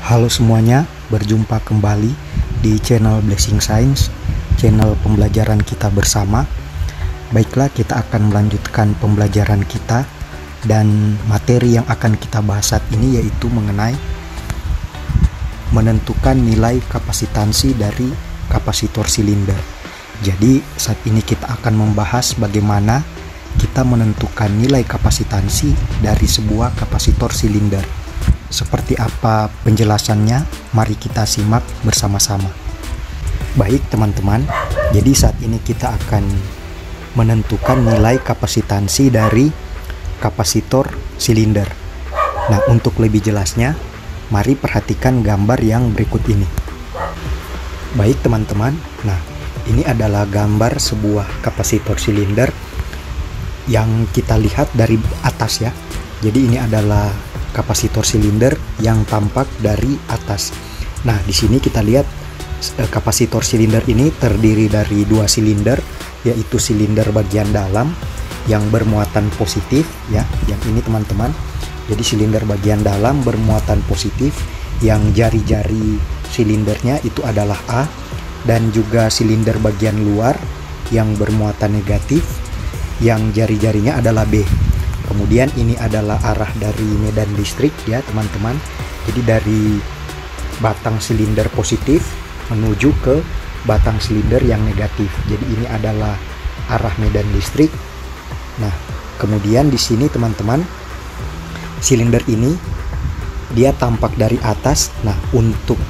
Halo semuanya, berjumpa kembali di channel Blessing Science, channel pembelajaran kita bersama. Baiklah, kita akan melanjutkan pembelajaran kita, dan materi yang akan kita bahas saat ini yaitu mengenai menentukan nilai kapasitansi dari kapasitor silinder. Jadi saat ini kita akan membahas bagaimana kita menentukan nilai kapasitansi dari sebuah kapasitor silinder. Seperti apa penjelasannya? Mari kita simak bersama-sama. Baik teman-teman, jadi saat ini kita akan menentukan nilai kapasitansi dari kapasitor silinder. Nah, untuk lebih jelasnya, mari perhatikan gambar yang berikut ini. Baik teman-teman, nah ini adalah gambar sebuah kapasitor silinder yang kita lihat dari atas ya. Jadi ini adalah kapasitor silinder yang tampak dari atas. Nah, di sini kita lihat kapasitor silinder ini terdiri dari dua silinder, yaitu silinder bagian dalam yang bermuatan positif ya, yang ini teman-teman. Jadi silinder bagian dalam bermuatan positif, yang jari-jari silindernya itu adalah A, dan juga silinder bagian luar yang bermuatan negatif, yang jari-jarinya adalah B. Kemudian ini adalah arah dari medan listrik ya teman-teman. Jadi dari batang silinder positif menuju ke batang silinder yang negatif. Jadi ini adalah arah medan listrik. Nah, kemudian di sini teman-teman, silinder ini dia tampak dari atas. Nah, untuk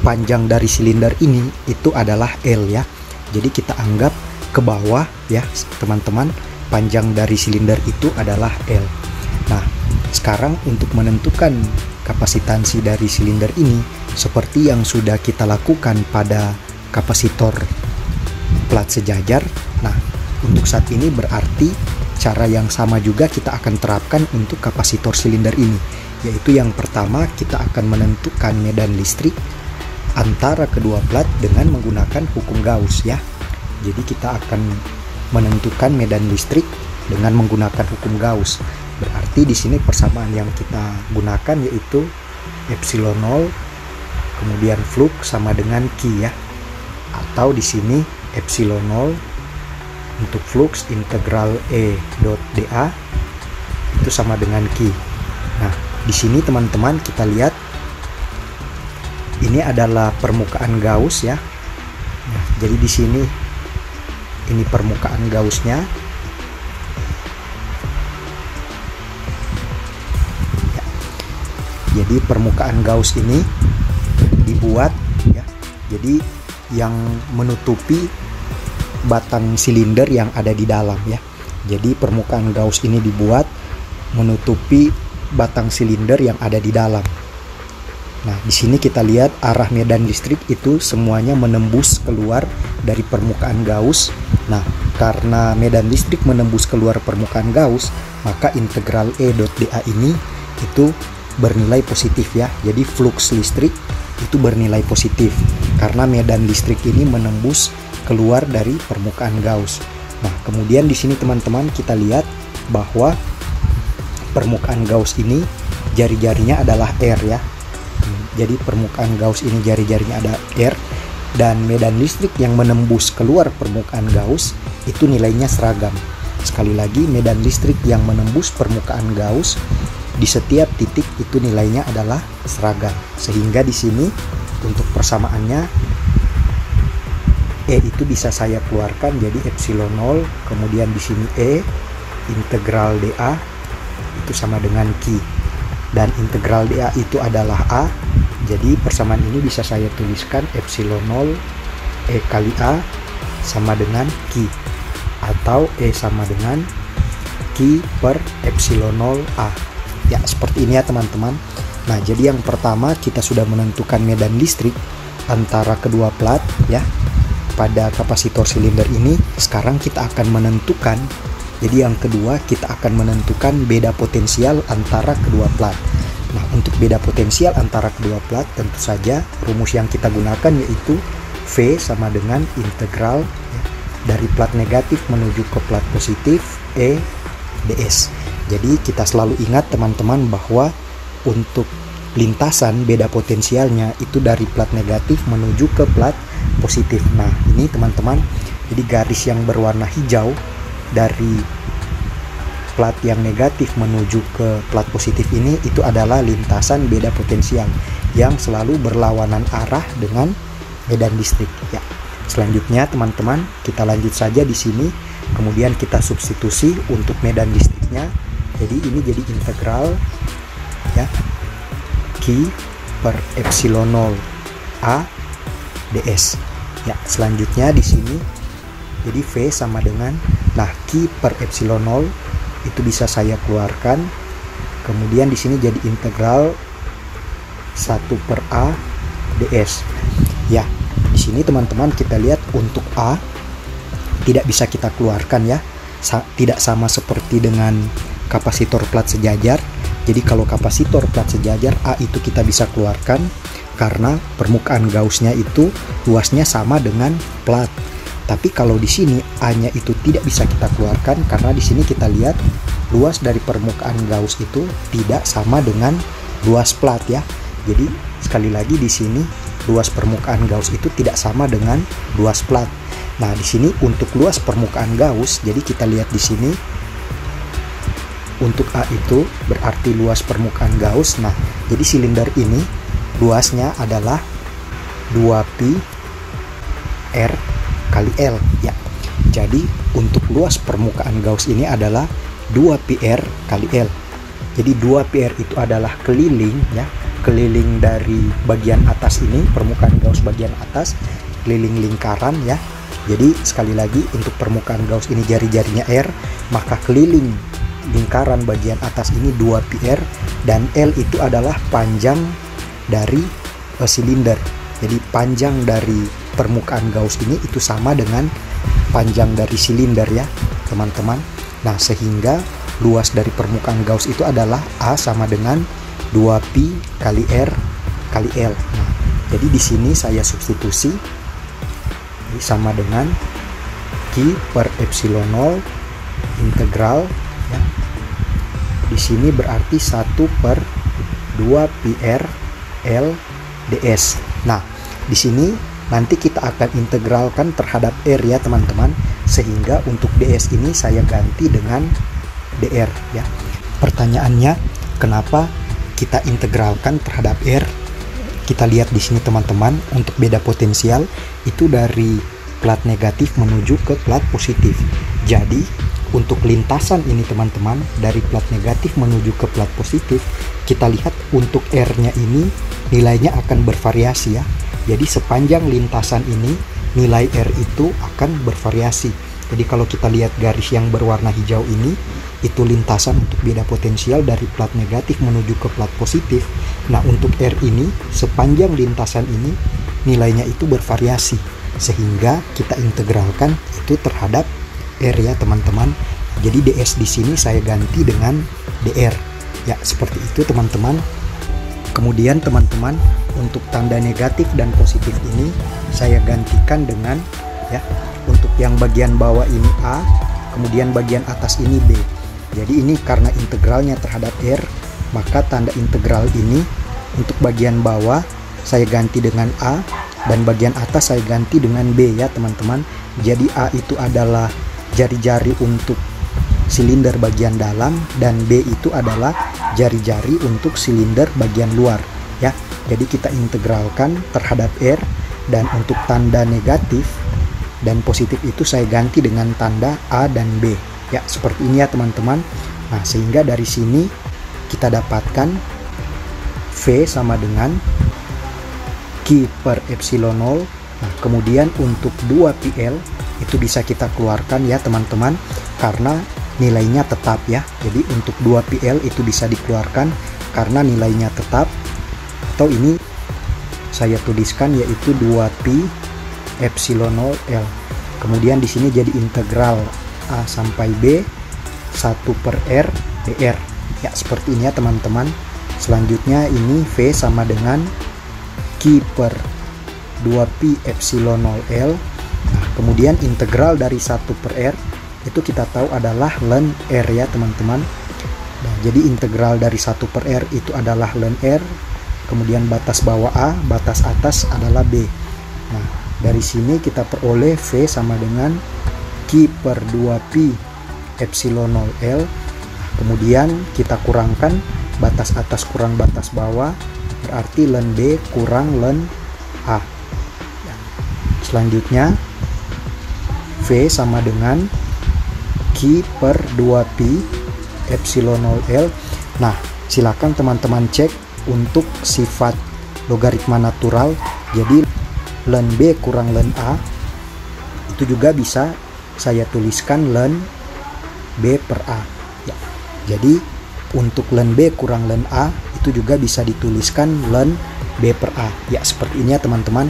panjang dari silinder ini itu adalah L ya. Jadi kita anggap ke bawah ya teman-teman, panjang dari silinder itu adalah L. Nah, sekarang untuk menentukan kapasitansi dari silinder ini, seperti yang sudah kita lakukan pada kapasitor plat sejajar. Nah, untuk saat ini berarti cara yang sama juga kita akan terapkan untuk kapasitor silinder ini, yaitu yang pertama kita akan menentukan medan listrik antara kedua plat dengan menggunakan hukum Gauss ya. Jadi kita akan menentukan medan listrik dengan menggunakan hukum Gauss. Berarti di sini persamaan yang kita gunakan yaitu epsilon 0 kemudian flux sama dengan Q ya. Atau di sini epsilon 0 untuk flux integral E dot dA itu sama dengan Q. Nah, di sini teman-teman kita lihat ini adalah permukaan Gauss ya. Nah, jadi di sini ini permukaan Gaussnya. Ya. Jadi permukaan Gauss ini dibuat ya. Jadi yang menutupi batang silinder yang ada di dalam ya. Jadi permukaan Gauss ini dibuat menutupi batang silinder yang ada di dalam. Nah, di sini kita lihat arah medan listrik itu semuanya menembus keluar dari permukaan Gauss. Nah, karena medan listrik menembus keluar permukaan Gauss, maka integral E dot dA ini itu bernilai positif ya. Jadi flux listrik itu bernilai positif karena medan listrik ini menembus keluar dari permukaan Gauss. Nah, kemudian di sini teman-teman kita lihat bahwa permukaan Gauss ini jari-jarinya adalah R ya. Jadi permukaan Gauss ini jari-jarinya ada R, dan medan listrik yang menembus keluar permukaan Gauss itu nilainya seragam. Sekali lagi, medan listrik yang menembus permukaan Gauss di setiap titik itu nilainya adalah seragam. Sehingga di sini untuk persamaannya E itu bisa saya keluarkan jadi epsilon 0, kemudian di sini E integral dA itu sama dengan Q. Dan integral dA itu adalah A. Jadi persamaan ini bisa saya tuliskan epsilon 0 E kali A sama dengan Q, atau E sama dengan Q per epsilon 0 A. Ya, seperti ini ya teman-teman. Nah, jadi yang pertama kita sudah menentukan medan listrik antara kedua plat ya pada kapasitor silinder ini. Sekarang kita akan menentukan, jadi yang kedua kita akan menentukan beda potensial antara kedua plat. Nah, untuk beda potensial antara kedua plat tentu saja rumus yang kita gunakan yaitu V sama dengan integral ya, dari plat negatif menuju ke plat positif E ds. Jadi kita selalu ingat teman-teman bahwa untuk lintasan beda potensialnya itu dari plat negatif menuju ke plat positif. Nah, ini teman-teman, jadi garis yang berwarna hijau dari plat yang negatif menuju ke plat positif ini itu adalah lintasan beda potensial yang selalu berlawanan arah dengan medan listrik ya. Selanjutnya teman-teman, kita lanjut saja di sini. Kemudian kita substitusi untuk medan listriknya. Jadi ini jadi integral ya, Q per epsilon 0 A ds. Ya, selanjutnya di sini jadi V sama dengan, nah Q per epsilon 0 itu bisa saya keluarkan. Kemudian di sini jadi integral 1 per A ds. Ya, di sini teman-teman kita lihat untuk A tidak bisa kita keluarkan ya. Tidak sama seperti dengan kapasitor plat sejajar. Jadi kalau kapasitor plat sejajar A itu kita bisa keluarkan karena permukaan Gauss-nya itu luasnya sama dengan plat. Tapi kalau di sini A-nya itu tidak bisa kita keluarkan karena di sini kita lihat luas dari permukaan Gauss itu tidak sama dengan luas plat ya. Jadi sekali lagi di sini luas permukaan Gauss itu tidak sama dengan luas plat. Nah, di sini untuk luas permukaan Gauss, jadi kita lihat di sini untuk A itu berarti luas permukaan Gauss. Nah, jadi silinder ini luasnya adalah 2pi R kali L ya. Jadi untuk luas permukaan Gauss ini adalah 2pi R kali L. Jadi 2pi R itu adalah keliling ya, keliling dari bagian atas ini, permukaan Gauss bagian atas, keliling lingkaran ya. Jadi sekali lagi untuk permukaan Gauss ini jari-jarinya R, maka keliling lingkaran bagian atas ini 2pi R, dan L itu adalah panjang dari silinder. Jadi panjang dari permukaan Gauss ini itu sama dengan panjang dari silinder ya teman-teman. Nah, sehingga luas dari permukaan Gauss itu adalah A sama dengan 2pi kali R kali L. Nah, jadi di sini saya substitusi sama dengan Q per epsilon 0 integral ya. Di sini berarti 1 per 2pi R L ds. Nah, di sini nanti kita akan integralkan terhadap R ya teman-teman, sehingga untuk ds ini saya ganti dengan dr ya. Pertanyaannya, kenapa kita integralkan terhadap R? Kita lihat di sini teman-teman, untuk beda potensial itu dari plat negatif menuju ke plat positif. Jadi untuk lintasan ini teman-teman, dari plat negatif menuju ke plat positif, kita lihat untuk R-nya ini nilainya akan bervariasi ya. Jadi sepanjang lintasan ini nilai R itu akan bervariasi. Jadi kalau kita lihat garis yang berwarna hijau ini, itu lintasan untuk beda potensial dari plat negatif menuju ke plat positif. Nah, untuk R ini sepanjang lintasan ini nilainya itu bervariasi, sehingga kita integralkan itu terhadap R ya teman-teman. Jadi ds di sini saya ganti dengan dr ya, seperti itu teman-teman. Kemudian teman-teman, untuk tanda negatif dan positif ini saya gantikan dengan ya, untuk yang bagian bawah ini A, kemudian bagian atas ini B. Jadi ini karena integralnya terhadap R, maka tanda integral ini untuk bagian bawah saya ganti dengan A, dan bagian atas saya ganti dengan B ya teman-teman. Jadi A itu adalah jari-jari untuk silinder bagian dalam, dan B itu adalah jari-jari untuk silinder bagian luar ya. Jadi kita integralkan terhadap R, dan untuk tanda negatif dan positif itu saya ganti dengan tanda A dan B ya, seperti ini ya teman-teman. Nah, sehingga dari sini kita dapatkan V sama dengan Q per epsilon 0. Nah, kemudian untuk 2pi L itu bisa kita keluarkan ya teman-teman, karena nilainya tetap ya. Jadi untuk 2pi L itu bisa dikeluarkan karena nilainya tetap, atau ini saya tuliskan yaitu 2pi epsilon 0 L. Kemudian di sini jadi integral A sampai B 1 per R dr ya, seperti ini ya teman-teman. Selanjutnya ini V sama dengan Q per 2pi epsilon 0 L. Nah, kemudian integral dari 1 per R itu kita tahu adalah ln R ya teman-teman. Nah, jadi integral dari 1 per R itu adalah ln R, kemudian batas bawah A, batas atas adalah B. Nah, dari sini kita peroleh V sama dengan Q per 2Pi epsilon 0L. Nah, kemudian kita kurangkan batas atas kurang batas bawah, berarti ln B kurang ln A. Selanjutnya V sama dengan Q per 2Pi epsilon 0L. Nah, silakan teman-teman cek untuk sifat logaritma natural. Jadi ln B kurang ln A itu juga bisa saya tuliskan ln B per A ya. Jadi untuk ln B kurang ln A itu juga bisa dituliskan ln B per A ya, seperti ini ya teman-teman.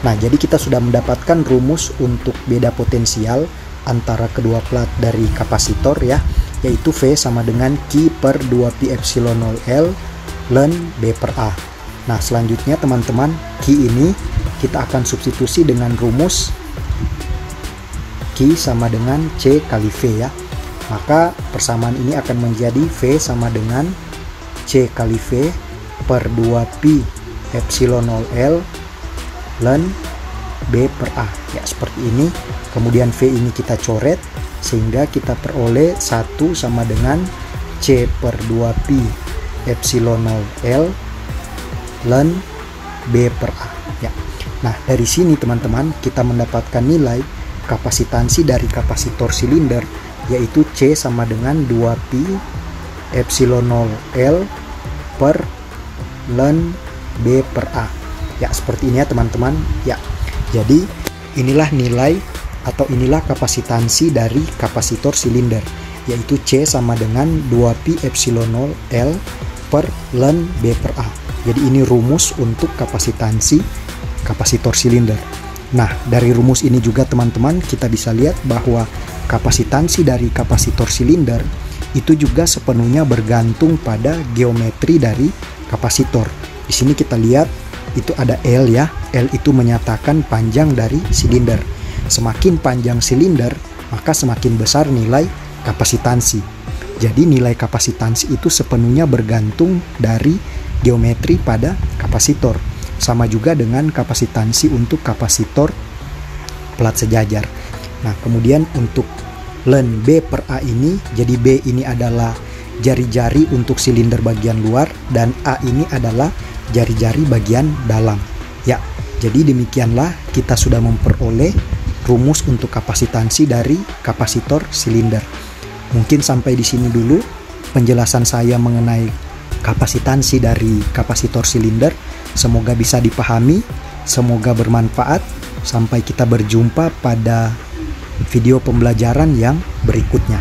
Nah, jadi kita sudah mendapatkan rumus untuk beda potensial antara kedua plat dari kapasitor ya, yaitu V sama dengan Q per 2Pi epsilon 0L ln B per A. Nah, selanjutnya teman-teman, Q ini kita akan substitusi dengan rumus Q sama dengan C kali V ya. Maka persamaan ini akan menjadi V sama dengan C kali V per 2Pi epsilon 0L ln B per A ya, seperti ini. Kemudian V ini kita coret sehingga kita peroleh 1 sama dengan C per 2Pi epsilon 0L ln B per A ya. Nah, dari sini teman-teman kita mendapatkan nilai kapasitansi dari kapasitor silinder, yaitu C sama dengan 2Pi epsilon 0L per ln B per A ya, seperti ini ya teman-teman ya. Jadi inilah nilai atau inilah kapasitansi dari kapasitor silinder, yaitu C sama dengan 2Pi epsilon 0L per ln B per A. Jadi ini rumus untuk kapasitansi kapasitor silinder. Nah, dari rumus ini juga teman-teman kita bisa lihat bahwa kapasitansi dari kapasitor silinder itu juga sepenuhnya bergantung pada geometri dari kapasitor. Di sini kita lihat itu ada L ya. L itu menyatakan panjang dari silinder. Semakin panjang silinder, maka semakin besar nilai kapasitansi. Jadi nilai kapasitansi itu sepenuhnya bergantung dari geometri pada kapasitor. Sama juga dengan kapasitansi untuk kapasitor plat sejajar. Nah, kemudian untuk ln B per A ini, jadi B ini adalah jari-jari untuk silinder bagian luar dan A ini adalah jari-jari bagian dalam. Ya, jadi demikianlah kita sudah memperoleh rumus untuk kapasitansi dari kapasitor silinder. Mungkin sampai di sini dulu penjelasan saya mengenai kapasitansi dari kapasitor silinder. Semoga bisa dipahami, semoga bermanfaat. Sampai kita berjumpa pada video pembelajaran yang berikutnya.